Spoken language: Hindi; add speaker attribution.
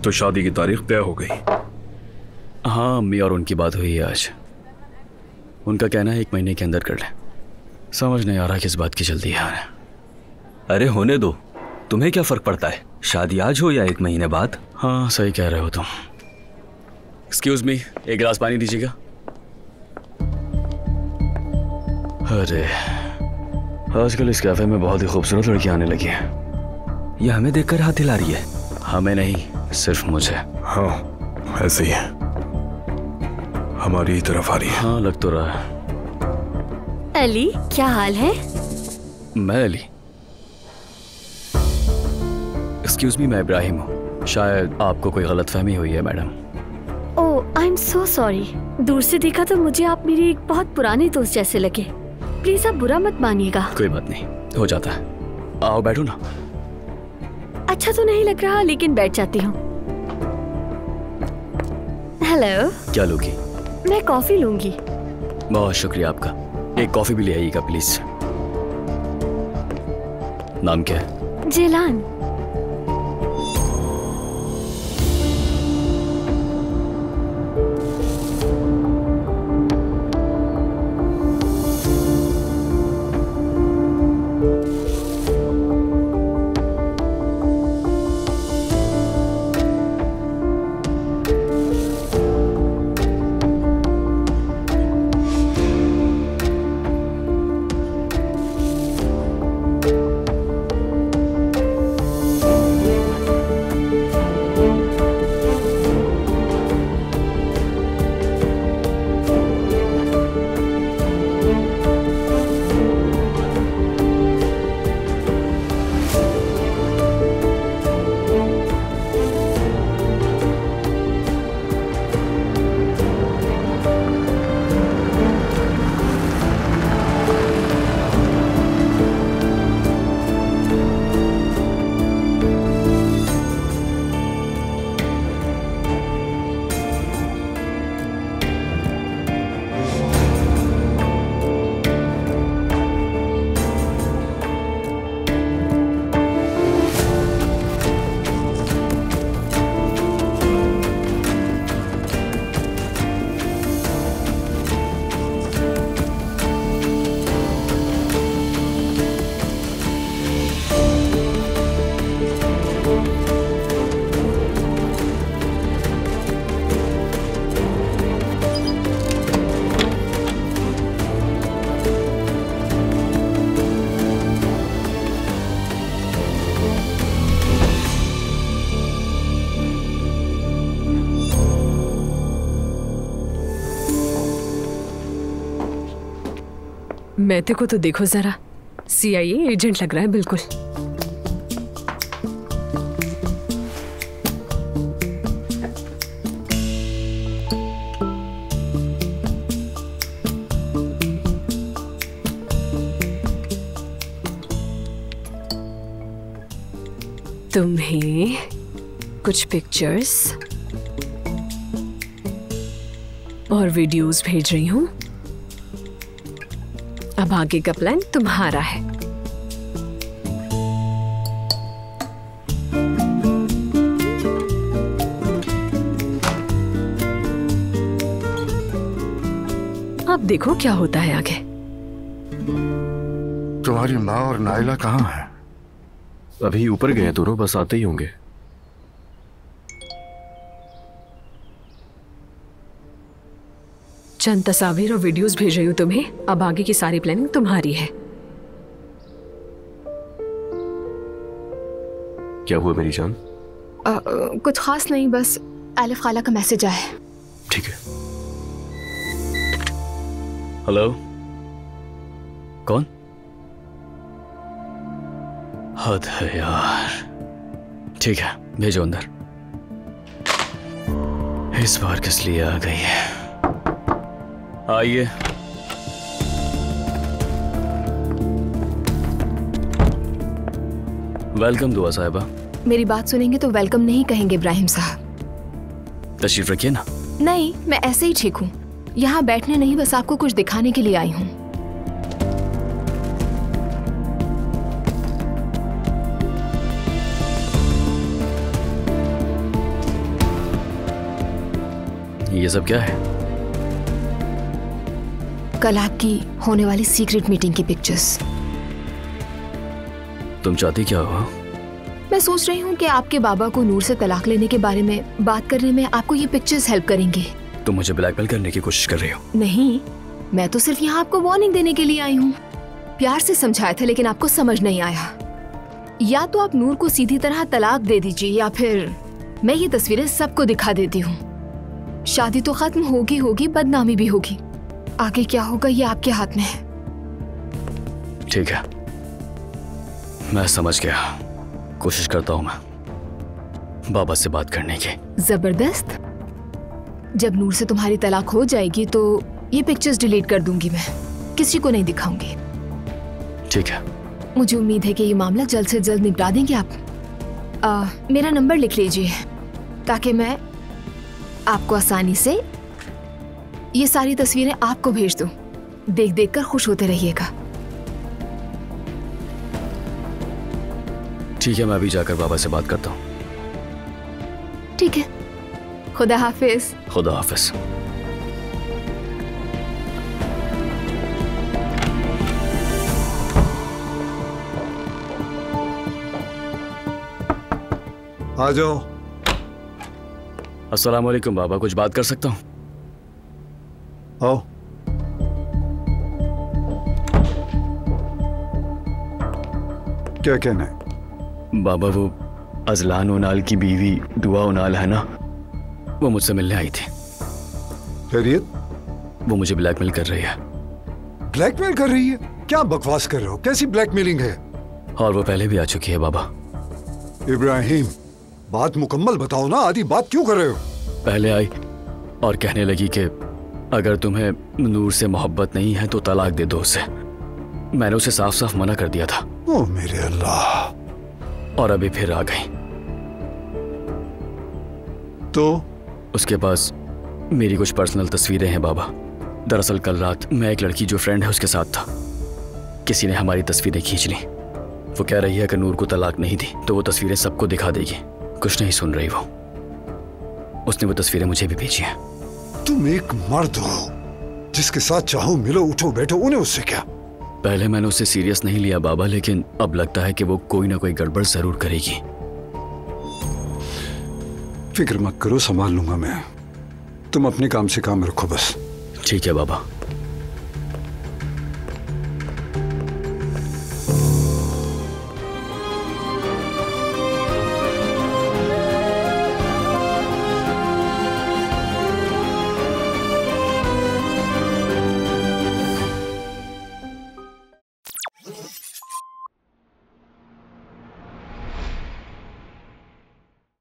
Speaker 1: तो शादी की तारीख तय हो गई।
Speaker 2: हाँ, अम्मी और उनकी बात हुई है आज। उनका कहना है 1 महीने के अंदर कर लें। समझ नहीं आ रहा किस बात की जल्दी है।
Speaker 3: अरे होने दो, तुम्हें क्या फर्क पड़ता है, शादी आज हो या 1 महीने बाद।
Speaker 2: हाँ सही कह रहे हो तुम। एक्सक्यूज मी, 1 गिलास पानी दीजिएगा। अरे आजकल इस कैफे में बहुत ही खूबसूरत लड़कियां आने लगी हैं।
Speaker 3: ये हमें देखकर हाथ हिला रही है।
Speaker 2: हमें नहीं, सिर्फ मुझे।
Speaker 1: हाँ ऐसे ही है, हमारी ही तरफ आ रही है।
Speaker 2: हाँ लग तो रहा है।
Speaker 4: अली, क्या हाल है?
Speaker 2: मैं अली। एक्सक्यूज मी, मैं इब्राहिम हूँ। शायद आपको कोई गलतफहमी हुई है madam.
Speaker 4: Oh, I am so sorry. दूर से देखा तो मुझे आप मेरी एक बहुत पुराने दोस्त जैसे लगे। प्लीज आप बुरा मत मानिएगा।
Speaker 2: कोई बात नहीं, हो जाता है। आओ बैठो ना।
Speaker 4: अच्छा तो नहीं लग रहा, लेकिन बैठ जाती हूँ। हेलो।
Speaker 2: क्या लोगी?
Speaker 4: मैं कॉफी लूंगी।
Speaker 2: बहुत शुक्रिया आपका। 1 कॉफी भी ले आइएगा प्लीज। नाम क्या है?
Speaker 4: जेलान।
Speaker 5: मैथे को तो देखो जरा, CIA एजेंट लग रहा है बिल्कुल। तुम्हें कुछ पिक्चर्स और वीडियोस भेज रही हूं। अब आगे का प्लान तुम्हारा है। अब देखो क्या होता है आगे।
Speaker 1: तुम्हारी माँ और नाइला कहाँ है?
Speaker 6: अभी ऊपर गए दोनों, बस आते ही होंगे।
Speaker 5: चंद तस्वीर और वीडियोस भेज रही हूँ तुम्हें। अब आगे की सारी प्लानिंग तुम्हारी है।
Speaker 6: क्या हुआ मेरी जान?
Speaker 7: कुछ खास नहीं, बस आलिफ खाला का मैसेज आया है।
Speaker 6: ठीक है।
Speaker 2: हेलो, कौन? हद है यार। ठीक है, भेजो अंदर। इस बार किस लिए आ गई है? आइए। वेलकम दुआ साहिबा।
Speaker 7: मेरी बात सुनेंगे तो वेलकम नहीं कहेंगे इब्राहिम साहब।
Speaker 2: तशरीफ रखिए ना।
Speaker 7: नहीं, मैं ऐसे ही ठीक हूँ। यहाँ बैठने नहीं, बस आपको कुछ दिखाने के लिए आई हूँ।
Speaker 2: ये सब क्या है?
Speaker 7: कल आपकी होने वाली सीक्रेट मीटिंग की पिक्चर्स।
Speaker 2: तुम चाहती क्या हो?
Speaker 7: मैं सोच रही हूँ कि आपके बाबा को नूर से तलाक लेने के बारे में बात करने में आपको ये पिक्चर्स हेल्प करेंगे।
Speaker 2: तुम मुझे ब्लैकमेल करने की कोशिश कर रही हो?
Speaker 7: नहीं, मैं तो सिर्फ यहाँ आपको वार्निंग देने के लिए आई हूँ। प्यार से समझाया था लेकिन आपको समझ नहीं आया। या तो आप नूर को सीधी तरह तलाक दे दीजिए या फिर मैं ये तस्वीरें सबको दिखा देती हूँ। शादी तो खत्म होगी होगी, बदनामी भी होगी। आगे क्या होगा ये आपके हाथ में है।
Speaker 2: ठीक है, मैं समझ गया। कोशिश करता हूँ मैं बाबा से बात करने की।
Speaker 7: जबरदस्त। जब नूर से तुम्हारी तलाक हो जाएगी तो ये पिक्चर्स डिलीट कर दूंगी, मैं किसी को नहीं दिखाऊंगी।
Speaker 2: ठीक है।
Speaker 7: मुझे उम्मीद है कि ये मामला जल्द से जल्द निपटा देंगे आप। मेरा नंबर लिख लीजिए ताकि मैं आपको आसानी से ये सारी तस्वीरें आपको भेज दूं। देख देख कर खुश होते रहिएगा।
Speaker 2: ठीक है, मैं अभी जाकर बाबा से बात करता हूँ।
Speaker 7: ठीक है, खुदा हाफिज।
Speaker 2: खुदा हाफिज।
Speaker 8: आ जाओ।
Speaker 2: अस्सलाम वालेकुम बाबा, कुछ बात कर सकता हूँ?
Speaker 8: आओ। क्या कहना है?
Speaker 2: बाबा, वो अजलान उनाल की बीवी दुआ उनाल है ना, वो मुझसे मिलने आई थी।
Speaker 8: खैरियत?
Speaker 2: वो मुझे ब्लैकमेल कर रही है।
Speaker 8: ब्लैकमेल कर रही है? क्या बकवास कर रहे हो? कैसी ब्लैकमेलिंग है?
Speaker 2: और वो पहले भी आ चुकी है बाबा।
Speaker 8: इब्राहिम, बात मुकम्मल बताओ ना, आधी बात क्यों कर रहे हो?
Speaker 2: पहले आई और कहने लगी कि अगर तुम्हें नूर से मोहब्बत नहीं है तो तलाक दे दो उसे। मैंने उसे साफ साफ मना कर दिया था।
Speaker 8: ओ मेरे अल्लाह।
Speaker 2: और अभी फिर आ गई।
Speaker 8: तो
Speaker 2: उसके पास मेरी कुछ पर्सनल तस्वीरें हैं बाबा। दरअसल कल रात मैं एक लड़की जो फ्रेंड है उसके साथ था, किसी ने हमारी तस्वीरें खींच ली। वो कह रही है कि नूर को तलाक नहीं दी तो वो तस्वीरें सबको दिखा देगी। कुछ नहीं सुन रही वो। उसने वो तस्वीरें मुझे भी भेजी हैं।
Speaker 8: तुम एक मर्द हो, जिसके साथ चाहो मिलो, उठो बैठो, उन्हें उससे क्या?
Speaker 2: पहले मैंने उसे सीरियस नहीं लिया बाबा, लेकिन अब लगता है कि वो कोई ना कोई गड़बड़ जरूर करेगी।
Speaker 8: फिक्र मत करो, संभाल लूंगा मैं। तुम अपने काम से काम रखो बस।
Speaker 2: ठीक है बाबा।